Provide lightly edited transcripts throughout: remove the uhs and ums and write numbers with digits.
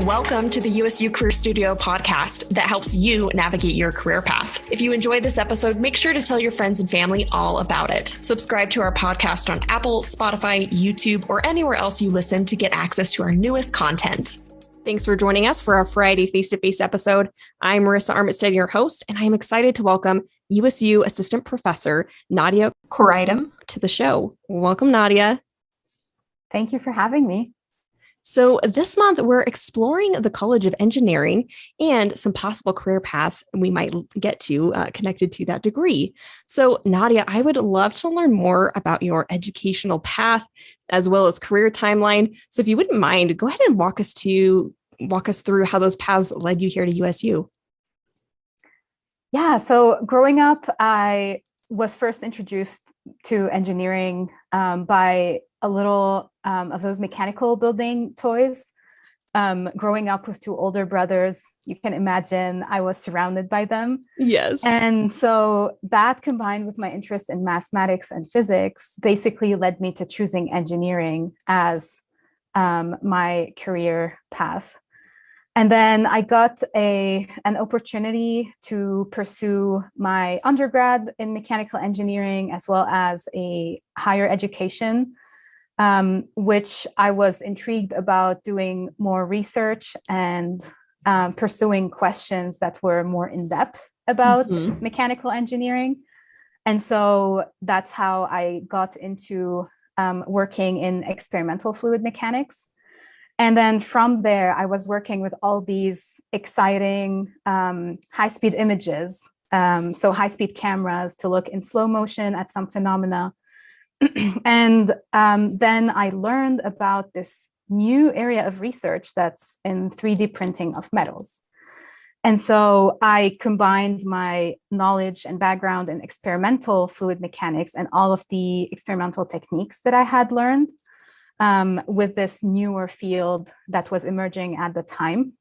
Welcome to the USU Career Studio podcast that helps you navigate your career path. If you enjoyed this episode, make sure to tell your friends and family all about it. Subscribe to our podcast on Apple, Spotify, YouTube, or anywhere else you listen to get access to our newest content. Thanks for joining us for our Friday face-to-face episode. I'm Marissa Armitstead, your host, and I'm excited to welcome USU Assistant Professor Nadia Kouraytem to the show. Welcome, Nadia. Thank you for having me. So this month, we're exploring the College of Engineering and some possible career paths we might get to connected to that degree. So Nadia, I would love to learn more about your educational path as well as career timeline. So if you wouldn't mind, go ahead and walk us through how those paths led you here to USU. Yeah, so growing up, I was first introduced to engineering by a little of those mechanical building toys. Growing up with two older brothers, you can imagine I was surrounded by them. Yes. And so that combined with my interest in mathematics and physics basically led me to choosing engineering as my career path. And then I got an opportunity to pursue my undergrad in mechanical engineering as well as a higher education, which I was intrigued about doing more research and pursuing questions that were more in depth about mechanical engineering. And so that's how I got into working in experimental fluid mechanics. And then from there, I was working with all these exciting high-speed images, so high-speed cameras to look in slow motion at some phenomena. And then I learned about this new area of research that's in 3D printing of metals. And so I combined my knowledge and background in experimental fluid mechanics and all of the experimental techniques that I had learned with this newer field that was emerging at the time.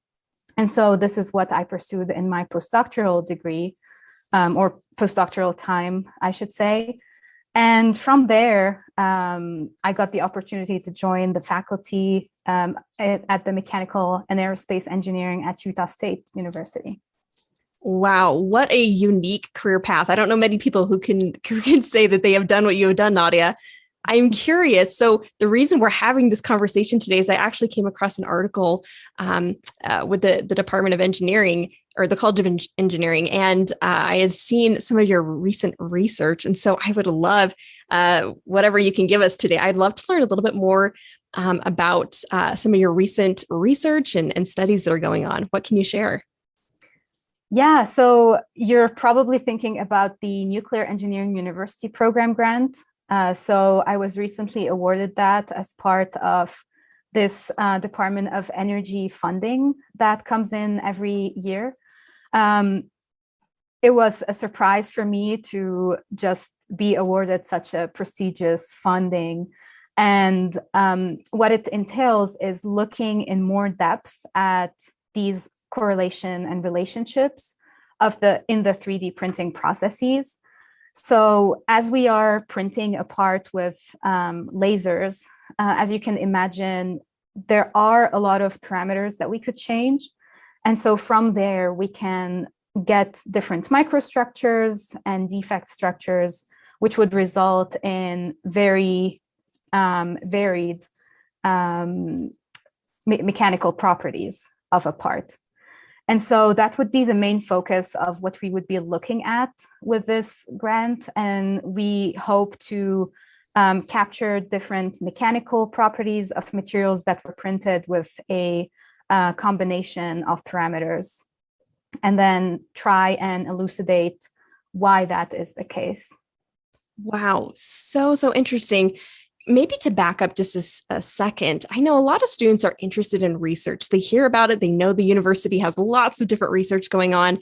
And so this is what I pursued in my postdoctoral degree, or postdoctoral time, I should say. And from there, I got the opportunity to join the faculty at the Mechanical and Aerospace Engineering at Utah State University. Wow, what a unique career path. I don't know many people who can say that they have done what you have done, Nadia. I'm curious. So the reason we're having this conversation today is I actually came across an article with the Department of Engineering or the College of Engineering, and I had seen some of your recent research. And so I would love whatever you can give us today. I'd love to learn a little bit more about some of your recent research and studies that are going on. What can you share? Yeah, so you're probably thinking about the Nuclear Engineering University Program grant. So I was recently awarded that as part of this Department of Energy funding that comes in every year. It was a surprise for me to just be awarded such a prestigious funding. And what it entails is looking in more depth at these correlation and relationships in the 3D printing processes. So as we are printing a part with lasers, as you can imagine, there are a lot of parameters that we could change. And so from there, we can get different microstructures and defect structures, which would result in very varied mechanical properties of a part. And so that would be the main focus of what we would be looking at with this grant. And we hope to capture different mechanical properties of materials that were printed with a combination of parameters, and then try and elucidate why that is the case. Wow, so interesting. Maybe to back up just a second, I know a lot of students are interested in research. They hear about it. They know the university has lots of different research going on,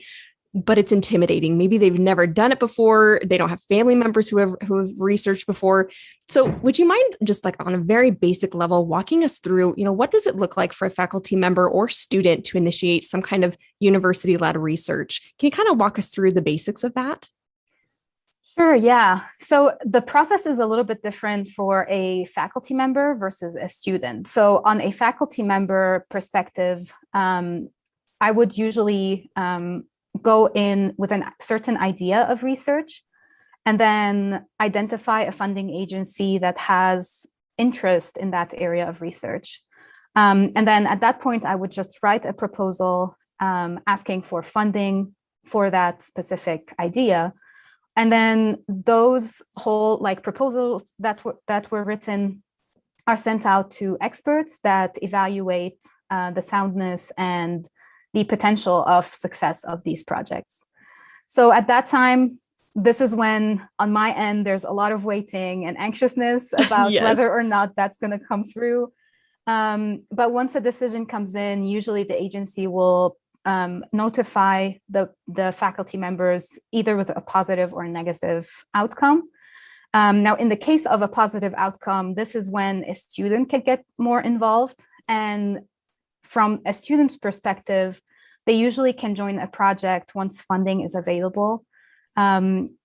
but it's intimidating. Maybe they've never done it before. They don't have family members who have researched before. So would you mind just like on a very basic level, walking us through, what does it look like for a faculty member or student to initiate some kind of university-led research? Can you kind of walk us through the basics of that? Sure, yeah. So the process is a little bit different for a faculty member versus a student. So on a faculty member perspective, I would usually go in with a certain idea of research and then identify a funding agency that has interest in that area of research. And then at that point, I would just write a proposal asking for funding for that specific idea. And then those whole like proposals that were written are sent out to experts that evaluate the soundness and the potential of success of these projects. So at that time, this is when on my end, there's a lot of waiting and anxiousness about Yes. whether or not that's going to come through. But once a decision comes in, usually the agency will notify the faculty members either with a positive or a negative outcome. Now, in the case of a positive outcome, this is when a student can get more involved. And from a student's perspective, they usually can join a project once funding is available.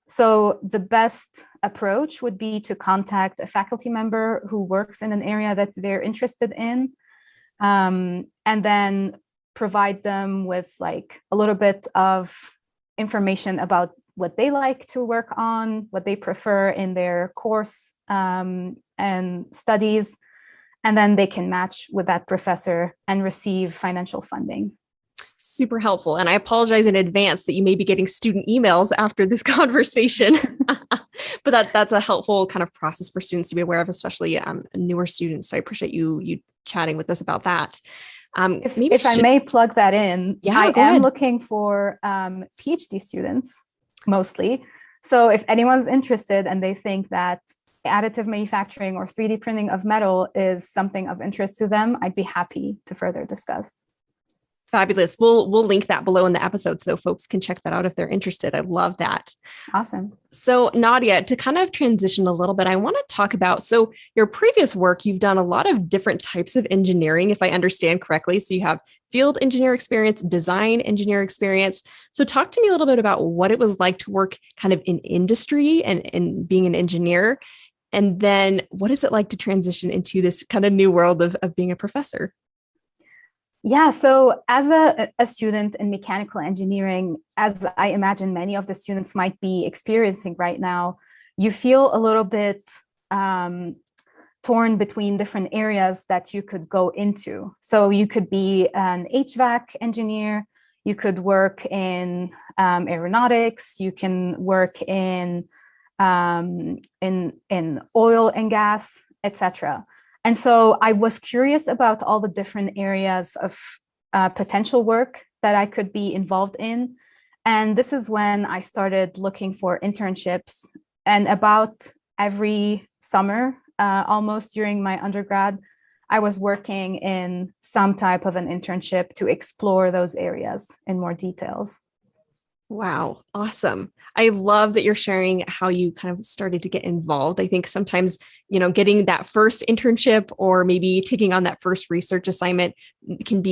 So the best approach would be to contact a faculty member who works in an area that they're interested in, and then provide them with like a little bit of information about what they like to work on, what they prefer in their course and studies, and then they can match with that professor and receive financial funding. Super helpful. And I apologize in advance that you may be getting student emails after this conversation, but that's a helpful kind of process for students to be aware of, especially newer students. So I appreciate you chatting with us about that. If I may plug that in, yeah, I am ahead. looking for PhD students mostly. So if anyone's interested and they think that additive manufacturing or 3D printing of metal is something of interest to them, I'd be happy to further discuss. Fabulous. We'll link that below in the episode so folks can check that out if they're interested. I love that. Awesome. So Nadia, to kind of transition a little bit, I want to talk about, so your previous work, you've done a lot of different types of engineering, if I understand correctly. So you have field engineer experience, design engineer experience. So talk to me a little bit about what it was like to work kind of in industry and being an engineer. And then what is it like to transition into this kind of new world of being a professor? Yeah, so as a student in mechanical engineering, as I imagine many of the students might be experiencing right now, you feel a little bit torn between different areas that you could go into. So you could be an HVAC engineer, you could work in aeronautics, you can work in oil and gas, etc. And so I was curious about all the different areas of potential work that I could be involved in. And this is when I started looking for internships. And about every summer, almost during my undergrad, I was working in some type of an internship to explore those areas in more details. Wow, awesome. I love that you're sharing how you kind of started to get involved. I think sometimes, getting that first internship or maybe taking on that first research assignment can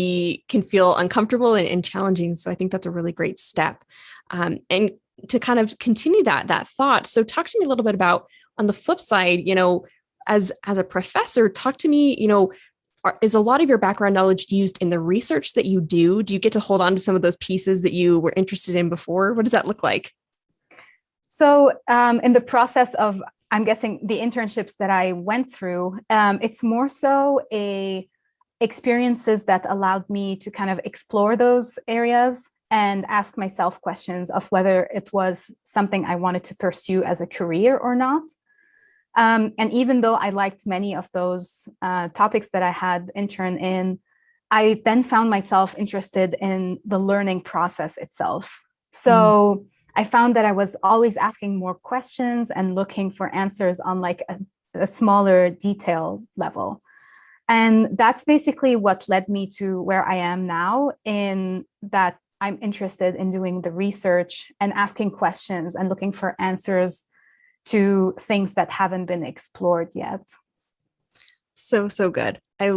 feel uncomfortable and challenging. So I think that's a really great step. And to kind of continue that thought. So talk to me a little bit about on the flip side, as a professor, talk to me, is a lot of your background knowledge used in the research that you do? Do you get to hold on to some of those pieces that you were interested in before? What does that look like? So in the process of, I'm guessing, the internships that I went through, it's more so experiences that allowed me to kind of explore those areas and ask myself questions of whether it was something I wanted to pursue as a career or not. And even though I liked many of those topics that I had interned in, I then found myself interested in the learning process itself. So I found that I was always asking more questions and looking for answers on like a smaller detail level. And that's basically what led me to where I am now, in that I'm interested in doing the research and asking questions and looking for answers to things that haven't been explored yet. So good. I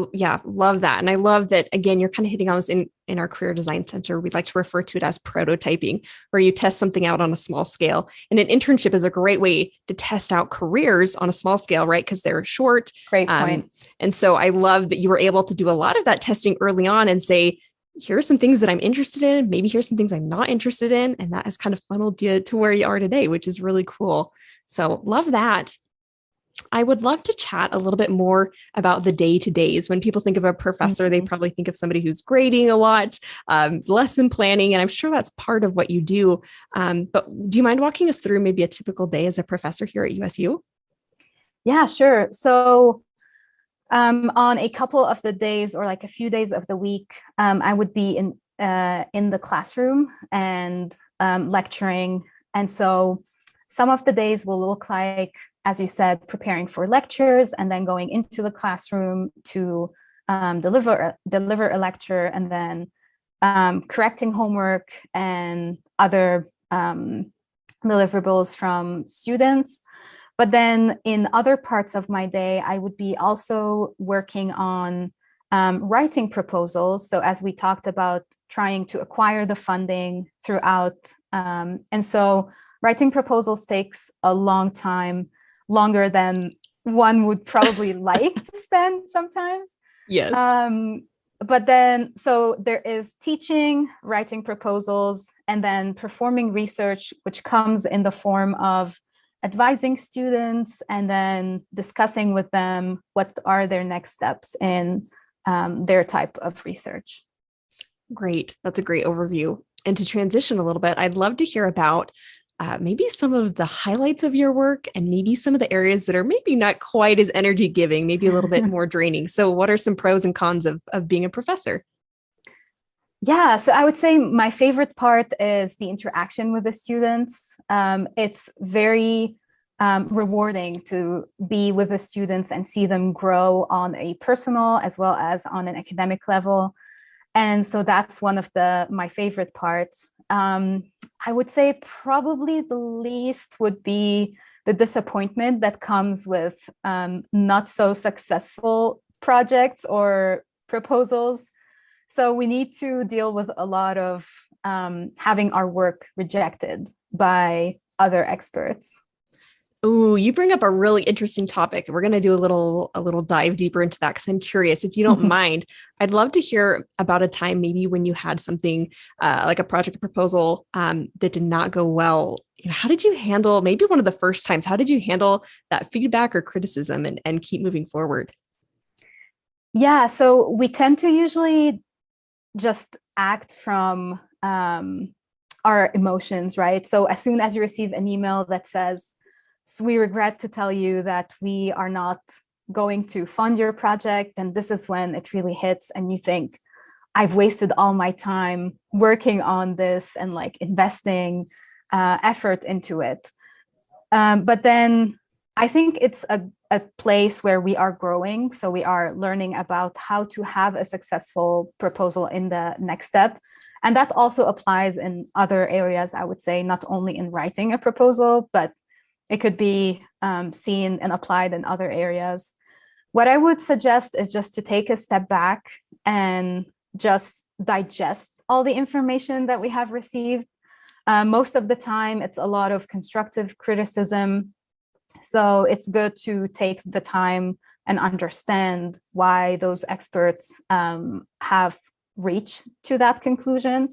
love that. And I love that, again, you're kind of hitting on this in in our career design center, we like to refer to it as prototyping, where you test something out on a small scale. And an internship is a great way to test out careers on a small scale, right? Because they're short. Great point. And so I love that you were able to do a lot of that testing early on and say, here are some things that I'm interested in. Maybe here's some things I'm not interested in. And that has kind of funneled you to where you are today, which is really cool. So love that. I would love to chat a little bit more about the day-to-days. When people think of a professor, they probably think of somebody who's grading a lot, lesson planning, and I'm sure that's part of what you do. But do you mind walking us through maybe a typical day as a professor here at USU? Yeah, sure. So on a couple of the days or like a few days of the week, I would be in the classroom and lecturing. And so some of the days will look like, as you said, preparing for lectures and then going into the classroom to deliver a lecture, and then correcting homework and other deliverables from students. But then in other parts of my day, I would be also working on writing proposals. So as we talked about, trying to acquire the funding throughout. And so writing proposals takes a long time, longer than one would probably like to spend sometimes. Yes. But then, so there is teaching, writing proposals, and then performing research, which comes in the form of advising students and then discussing with them what are their next steps in their type of research. Great. That's a great overview. And to transition a little bit, I'd love to hear about maybe some of the highlights of your work and maybe some of the areas that are maybe not quite as energy giving, maybe a little bit more draining. So what are some pros and cons of being a professor? Yeah, so I would say my favorite part is the interaction with the students. It's very rewarding to be with the students and see them grow on a personal as well as on an academic level. And so that's one of my favorite parts. I would say probably the least would be the disappointment that comes with not so successful projects or proposals. So we need to deal with a lot of having our work rejected by other experts. Oh, you bring up a really interesting topic. We're going to do a little dive deeper into that because I'm curious. If you don't mind, I'd love to hear about a time maybe when you had something like a project proposal that did not go well. How did you handle, maybe one of the first times, how did you handle that feedback or criticism and keep moving forward? Yeah, so we tend to usually just act from our emotions, right? So as soon as you receive an email that says, "So we regret to tell you that we are not going to fund your project," and this is when it really hits and you think, I've wasted all my time working on this and like investing effort into it. But then I think it's a place where we are growing. So we are learning about how to have a successful proposal in the next step. And that also applies in other areas, I would say, not only in writing a proposal, but it could be seen and applied in other areas. What I would suggest is just to take a step back and just digest all the information that we have received. Most of the time, it's a lot of constructive criticism. So it's good to take the time and understand why those experts have reached to that conclusion.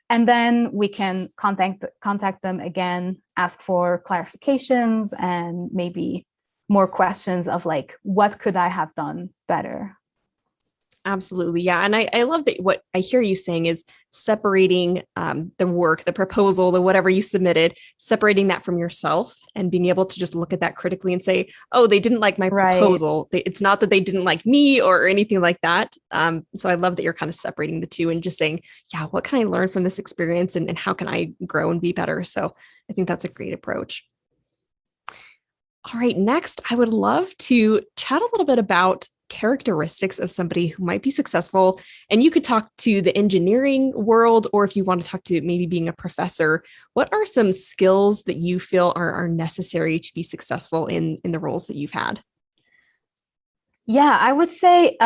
And then we can contact them again, ask for clarifications and maybe more questions of like, what could I have done better? Absolutely. Yeah. And I love that what I hear you saying is separating the work, the proposal, the whatever you submitted, separating that from yourself and being able to just look at that critically and say, oh, they didn't like my proposal. It's not that they didn't like me or anything like that. So I love that you're kind of separating the two and just saying, yeah, what can I learn from this experience and how can I grow and be better? So I think that's a great approach. All right. Next, I would love to chat a little bit about characteristics of somebody who might be successful. And you could talk to the engineering world, or if you want to talk to maybe being a professor, what are some skills that you feel are necessary to be successful in the roles that you've had? Yeah, I would say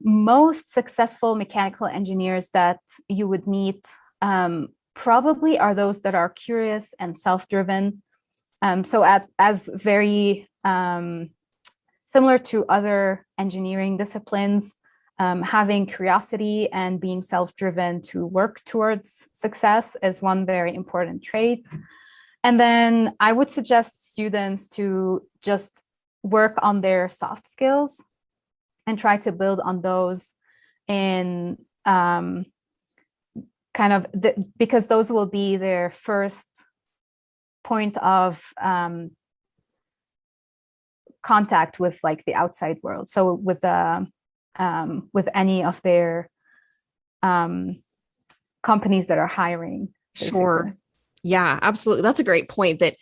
most successful mechanical engineers that you would meet probably are those that are curious and self-driven. So as very similar to other engineering disciplines, having curiosity and being self-driven to work towards success is one very important trait. And then I would suggest students to just work on their soft skills and try to build on those in because those will be their first point of contact with like the outside world. So with any of their companies that are hiring. Basically. Sure. Yeah, absolutely. That's a great point that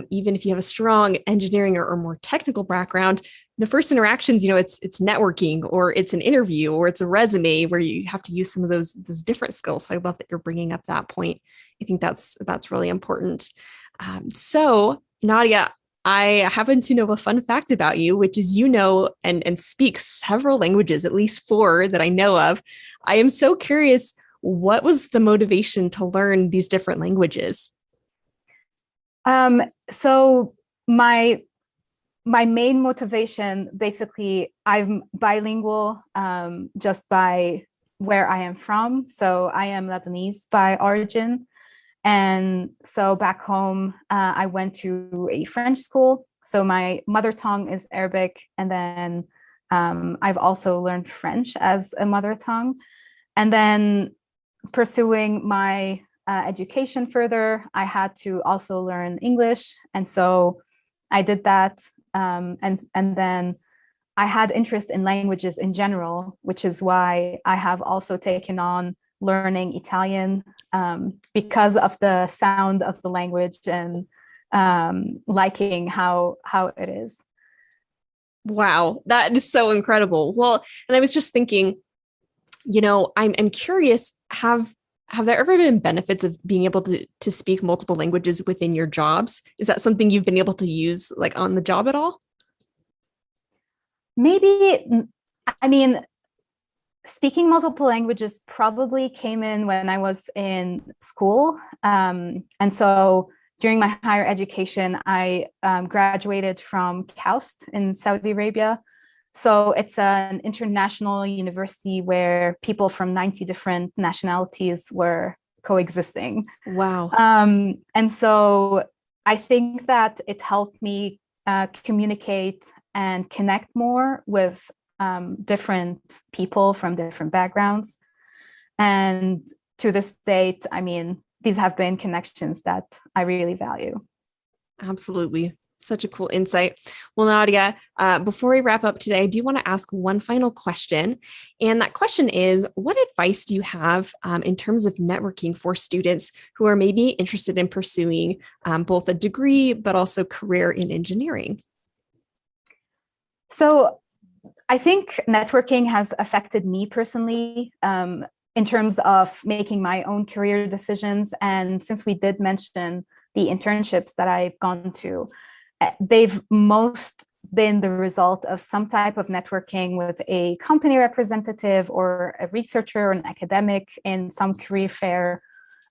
even if you have a strong engineering or more technical background, the first interactions, it's networking or it's an interview or it's a resume where you have to use some of those different skills. So I love that you're bringing up that point. I think that's really important. So Nadia, I happen to know a fun fact about you, which is and speak several languages, at least 4 that I know of. I am so curious, what was the motivation to learn these different languages? So my main motivation, basically, I'm bilingual just by where I am from. So I am Lebanese by origin. And so back home, I went to a French school. So my mother tongue is Arabic. And then I've also learned French as a mother tongue. And then pursuing my education further, I had to also learn English. And so I did that. And then I had interest in languages in general, which is why I have also taken on learning Italian because of the sound of the language and liking how it is. Wow, that is so incredible. Well, and I was just thinking, I'm curious, have there ever been benefits of being able to speak multiple languages within your jobs? Is that something you've been able to use like on the job at all? Maybe, I mean, speaking multiple languages probably came in when I was in school. And so during my higher education, I graduated from KAUST in Saudi Arabia. So it's an international university where people from 90 different nationalities were coexisting. Wow. And so I think that it helped me communicate and connect more with different people from different backgrounds. And to this date, I mean, these have been connections that I really value. Absolutely. Such a cool insight. Well, Nadia, before we wrap up today, I do want to ask one final question. And that question is, what advice do you have in terms of networking for students who are maybe interested in pursuing both a degree, but also career in engineering? So I think networking has affected me personally in terms of making my own career decisions. And since we did mention the internships that I've gone to, they've most been the result of some type of networking with a company representative or a researcher or an academic in some career fair.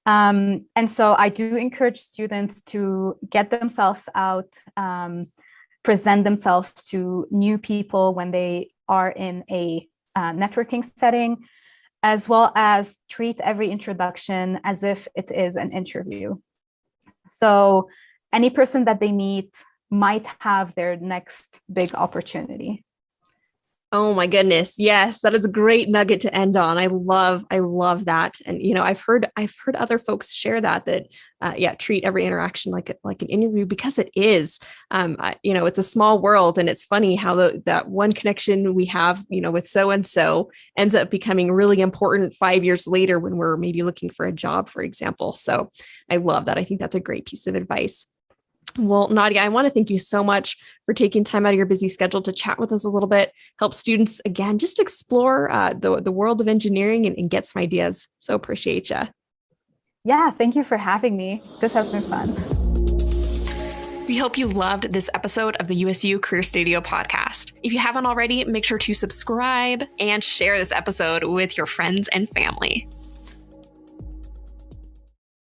And so I do encourage students to get themselves out, present themselves to new people when they are in a networking setting, as well as treat every introduction as if it is an interview. So any person that they meet might have their next big opportunity. Oh my goodness. Yes, that is a great nugget to end on. I love that. And I've heard other folks share that treat every interaction like an interview, because it is. It's a small world, and it's funny how that one connection we have, with so and so ends up becoming really important 5 years later when we're maybe looking for a job, for example. So I love that. I think that's a great piece of advice. Well, Nadia, I want to thank you so much for taking time out of your busy schedule to chat with us a little bit, help students, again, just explore the world of engineering and get some ideas. So appreciate you. Yeah, thank you for having me. This has been fun. We hope you loved this episode of the USU Career Studio podcast. If you haven't already, make sure to subscribe and share this episode with your friends and family.